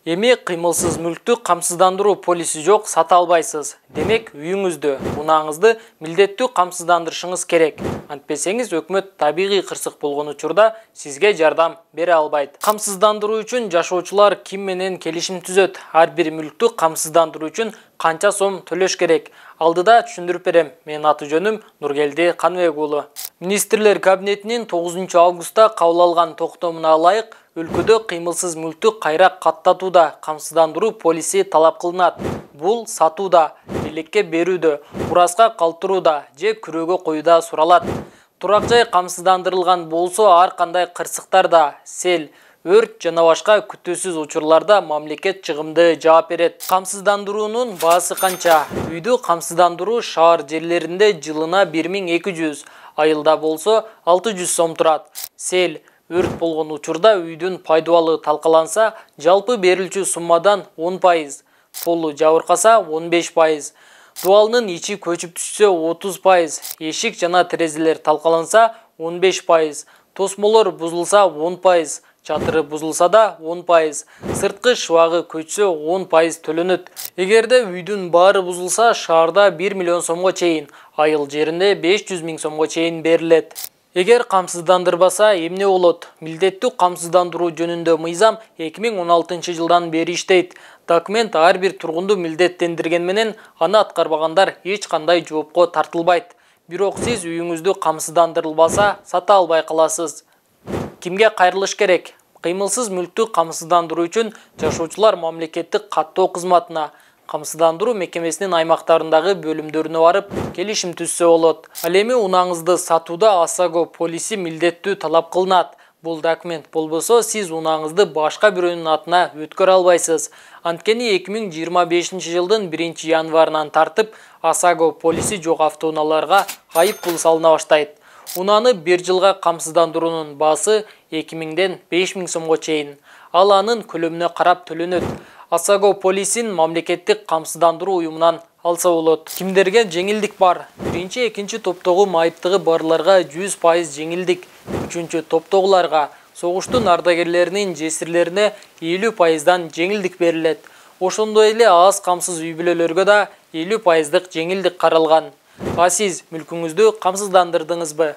Эми кыймылсыз мүлктү камсыздандыруу полиси жок сата албайсыз. Демек, үйүңүздү, унааңызды милдеттүү камсыздандырышыңыз керек. Антпесеңиз өкмөт табигый кырсык болгон учурда сизге жардам бере албайт. Камсыздандыруу үчүн жашоочулар ким менен келишим түзөт? Ар бир мүлктү камсыздандыруу үчүн канча сом төлөш керек? Алдыда түшүндүрүп берем. Менин аты жөнүм Нургелди Каныбек уулу. Министрлер кабинетинин 9 августта кабыл алган токтомуна ылайык өлкөдө кыймылсыз мүлктү кайра каттатууда камсыздандыруу полиси талап кылынат. Бул сатууда, билекке берүүдө, уразга калтырууда же күрөөгө коюуда суралат. Турак жай камсыздандырылган болсо ар кандай кырсыктарда, сел, өрт жана башка күтүүсүз учурларда мамлекет чыгымды жаап берет. Камсыздандыруунун баасы канча? Үйдү камсыздандыруу шаар жерлеринде жылына 1200, айылда болсо 600 сом турат. Сел, өрт болгон учурда үйдүн пайдубалы талкаланса, жалпы берилчү суммадан 10%, полу жабыркаса 15%, дубалынын ичи көчүп түшсө 30%, эшик жана терезелер талкаланса 15%, тосмолор бузулса 10%, чатыры бузулса да 10%, сырткы шыбагы көчсө 10% төлөнөт. Эгерде үйдүн баары бузулса, шаарда 1 миллион сомго чейин, айыл жеринде 500 000 сомго чейин берилет. Эгер камсыздандырбаса, эмне болот? Милдеттүү камсыздандыруу жөнүндө мыйзам 2016 жылдан бери иштейт. Документ ар бир тургунду милдеттендирген менен, аны аткарбагандар эч кандай жоопко тартылбайт. Бирок сиз үйүңүздү камсыздандырылбаса, сата албай каласыз. Кимге кайрылыш керек? Кыймылсыз мүлктү камсыздандыруу үчүн жашоочулар мамлекеттик каттоо кызматына, камсыздандыруу мекемесинин аймактарындагы бөлүмдөрүнө барып, келишим түзсө болот. Ал эми унааңызды сатууда ОСАГО полиси милдеттүү талап кылынат. Бул документ болбосо, сиз унааңызды башка бирөөнүн атына өткөрө албайсыз. Анткени 2025 жылдын 1 январынан тартып, ОСАГО полиси жок автоунааларга айып пул салына баштайт. Унаны 1 жылга камсыздандыруунун баасы 2000ден 5000 сомго чейин. Ал анын көлөмүнө карап төлөнөт. ОСАГО полисин мамлекеттик камсыздандыруу уюмунан алса болот. Кимдерге жеңилдик бар? 1-2 топтогу майыптыгы барларга 100% жеңилдик. 3 топтогуларга, согуштун ардагерлеринин жесирлерине 50%дан жеңилдик берилет. Ошондой эле аз камсыз үй бүлөлөргө да 50%дык жеңилдик каралган. А сиз мүлкүңүздү камсыздандырдыңызбы?